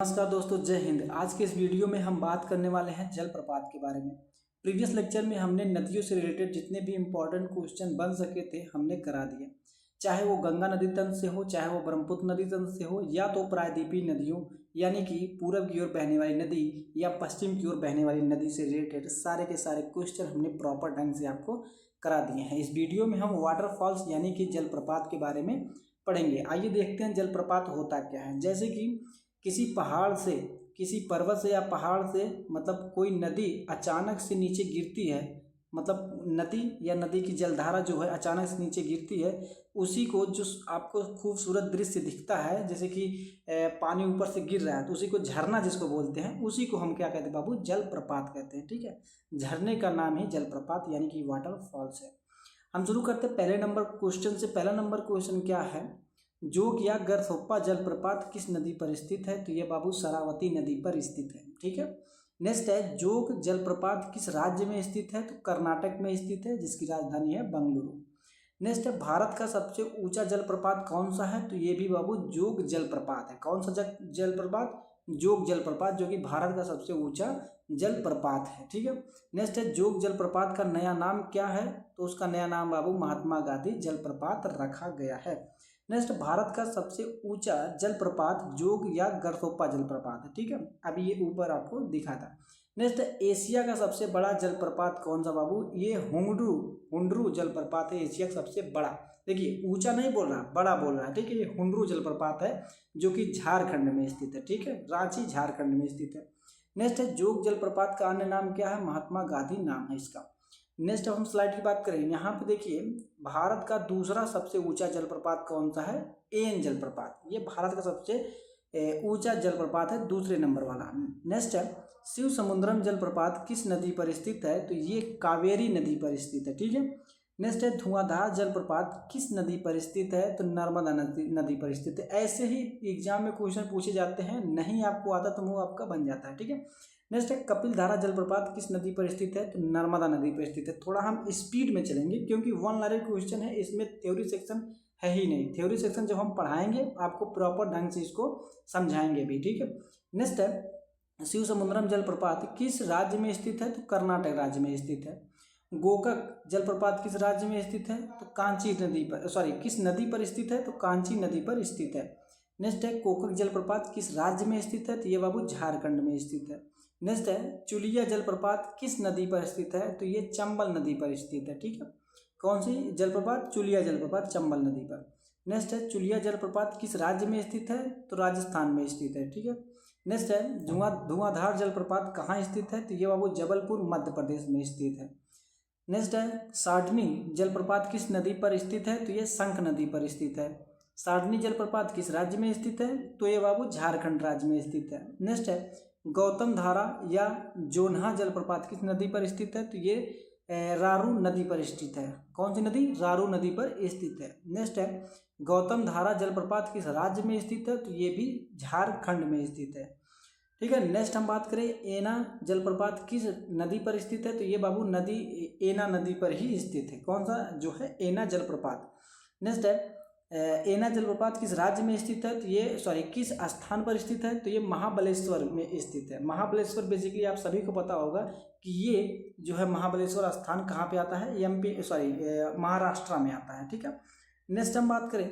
नमस्कार दोस्तों, जय हिंद। आज के इस वीडियो में हम बात करने वाले हैं जलप्रपात के बारे में। प्रीवियस लेक्चर में हमने नदियों से रिलेटेड जितने भी इम्पोर्टेंट क्वेश्चन बन सके थे हमने करा दिए, चाहे वो गंगा नदी तंत्र से हो, चाहे वो ब्रह्मपुत्र नदी तंत्र से हो, या तो प्रायद्वीपीय नदियों यानी कि पूरब की ओर बहने वाली नदी या पश्चिम की ओर बहने वाली नदी से रिलेटेड सारे के सारे क्वेश्चन हमने प्रॉपर ढंग से आपको करा दिए हैं। इस वीडियो में हम वाटरफॉल्स यानी कि जलप्रपात के बारे में पढ़ेंगे। आइए देखते हैं जलप्रपात होता क्या है। जैसे कि किसी पहाड़ से, किसी पर्वत से या पहाड़ से मतलब कोई नदी अचानक से नीचे गिरती है, मतलब नदी या नदी की जलधारा जो है अचानक से नीचे गिरती है, उसी को जो आपको खूबसूरत दृश्य दिखता है, जैसे कि पानी ऊपर से गिर रहा है तो उसी को झरना जिसको बोलते हैं, उसी को हम क्या कहते हैं बाबू, जलप्रपात कहते हैं। ठीक है, झरने का नाम ही जलप्रपात यानी कि वाटरफॉल्स है। हम शुरू करते हैं पहले नंबर क्वेश्चन से। पहला नंबर क्वेश्चन क्या है, जोग या गरसोप्पा जलप्रपात किस नदी पर स्थित है? तो ये बाबू शरावती नदी पर स्थित है। ठीक है, नेक्स्ट है, जोग जलप्रपात किस राज्य में स्थित है? तो कर्नाटक में स्थित है, जिसकी राजधानी है बंगलुरु। नेक्स्ट है, भारत का सबसे ऊंचा जलप्रपात कौन सा है? तो ये भी बाबू जोग जलप्रपात है। कौन सा जलप्रपात? जोग जलप्रपात, जो कि भारत का सबसे ऊंचा जलप्रपात है। ठीक है, नेक्स्ट है, जोग जलप्रपात का नया नाम क्या है? तो उसका नया नाम बाबू महात्मा गांधी जलप्रपात रखा गया है। नेक्स्ट, भारत का सबसे ऊंचा जलप्रपात जोग या गरसोप्पा जलप्रपात है। ठीक है, अभी ये ऊपर आपको दिखा था। नेक्स्ट, एशिया का सबसे बड़ा जलप्रपात कौन सा बाबू? ये हुंडरू जलप्रपात है, एशिया का सबसे बड़ा। देखिए, ऊंचा नहीं बोल रहा, बड़ा बोल रहा है। ठीक है, ये हुंडरू जलप्रपात है जो कि झारखंड में स्थित है। ठीक है, रांची झारखंड में स्थित है। नेक्स्ट है, जोग जलप्रपात का अन्य नाम क्या है? महात्मा गांधी नाम है इसका। नेक्स्ट अब हम स्लाइड की बात करें। यहाँ पे देखिए, भारत का दूसरा सबसे ऊंचा जलप्रपात कौन सा है? एन जलप्रपात। ये भारत का सबसे ऊंचा जलप्रपात है, दूसरे नंबर वाला। नेक्स्ट है, शिव समुद्रम जलप्रपात किस नदी पर स्थित है? तो ये कावेरी नदी पर स्थित है। ठीक है, नेक्स्ट है, धुआंधार जलप्रपात किस नदी पर स्थित है? तो नर्मदा नदी पर स्थित है। ऐसे ही एग्जाम में क्वेश्चन पूछे जाते हैं, नहीं आपको आता तो मुंह आपका बन जाता है। ठीक है, नेक्स्ट है, कपिल धारा जलप्रपात किस नदी पर स्थित है? तो नर्मदा नदी पर स्थित है। थोड़ा हम स्पीड में चलेंगे क्योंकि वन लाइनर क्वेश्चन है, इसमें थ्योरी सेक्शन है ही नहीं। थ्योरी सेक्शन जब हम पढ़ाएंगे आपको प्रॉपर ढंग से इसको समझाएंगे भी। ठीक है, नेक्स्ट है, शिव समुद्रम जलप्रपात किस राज्य में स्थित है? तो कर्नाटक राज्य में स्थित है। गोकक जलप्रपात किस राज्य में स्थित है? तो कांची नदी पर, किस नदी पर स्थित है? तो कांची नदी पर स्थित है। नेक्स्ट है, कोकक जलप्रपात किस राज्य में स्थित है? तो ये बाबू झारखंड में स्थित है। नेक्स्ट है, चुलिया जलप्रपात किस नदी पर स्थित है? तो ये चंबल नदी पर स्थित है। ठीक है, कौन सी जलप्रपात? चुलिया जलप्रपात, चंबल नदी पर। नेक्स्ट है, चुलिया जलप्रपात किस राज्य में स्थित है? तो राजस्थान में स्थित है। ठीक है, नेक्स्ट है, धुआंधार जलप्रपात कहाँ स्थित है? तो ये बाबू जबलपुर मध्य प्रदेश में स्थित है। नेक्स्ट है, साडनी जलप्रपात किस नदी पर स्थित है? तो ये शंख नदी पर स्थित है। साडनी जलप्रपात किस राज्य में स्थित है? तो ये बाबू झारखंड राज्य में स्थित है। नेक्स्ट है, गौतम धारा या जोन्हा जलप्रपात किस नदी पर स्थित है? तो ये रारू नदी पर स्थित है। कौन सी नदी? रारू नदी पर स्थित है। नेक्स्ट है, गौतम धारा जलप्रपात किस राज्य में स्थित है? तो ये भी झारखंड में स्थित है। ठीक है, नेक्स्ट हम बात करें, एना जलप्रपात किस नदी पर स्थित है? तो ये बाबू नदी एना नदी पर ही स्थित है। कौन सा जो है? एना जलप्रपात। नेक्स्ट है, एना जलप्रपात किस राज्य में स्थित है? तो ये किस स्थान पर स्थित है? तो ये महाबलेश्वर में स्थित है। महाबलेश्वर बेसिकली आप सभी को पता होगा कि ये जो है महाबलेश्वर स्थान कहाँ पे आता है? महाराष्ट्र में आता है। ठीक है, नेक्स्ट हम बात करें,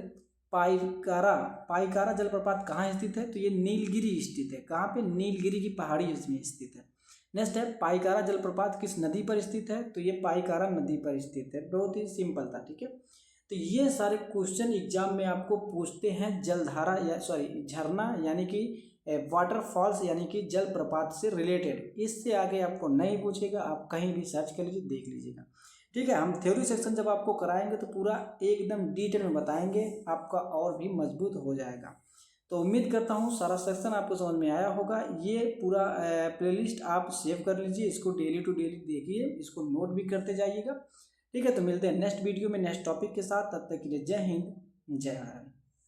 पाइकारा जलप्रपात कहाँ स्थित है? तो ये नीलगिरी स्थित है। कहाँ पे? नीलगिरी की पहाड़ी इसमें स्थित है। नेक्स्ट है, पाइकारा जलप्रपात किस नदी पर स्थित है? तो ये पाइकारा नदी पर स्थित है। बहुत ही सिंपल था। ठीक है, तो ये सारे क्वेश्चन एग्जाम में आपको पूछते हैं जलधारा या झरना यानी कि वाटरफॉल्स यानी कि जलप्रपात से रिलेटेड। इससे आगे आपको नहीं पूछेगा, आप कहीं भी सर्च कर लीजिए, देख लीजिएगा। ठीक है, हम थ्योरी सेक्शन जब आपको कराएंगे तो पूरा एकदम डिटेल में बताएंगे, आपका और भी मजबूत हो जाएगा। तो उम्मीद करता हूँ सारा सेक्शन आपको समझ में आया होगा। ये पूरा प्लेलिस्ट आप सेव कर लीजिए, इसको डेली टू डेली देखिए, इसको नोट भी करते जाइएगा। ठीक है, तो मिलते हैं नेक्स्ट वीडियो में नेक्स्ट टॉपिक के साथ। तब तक के लिए जय हिंद, जय भारत।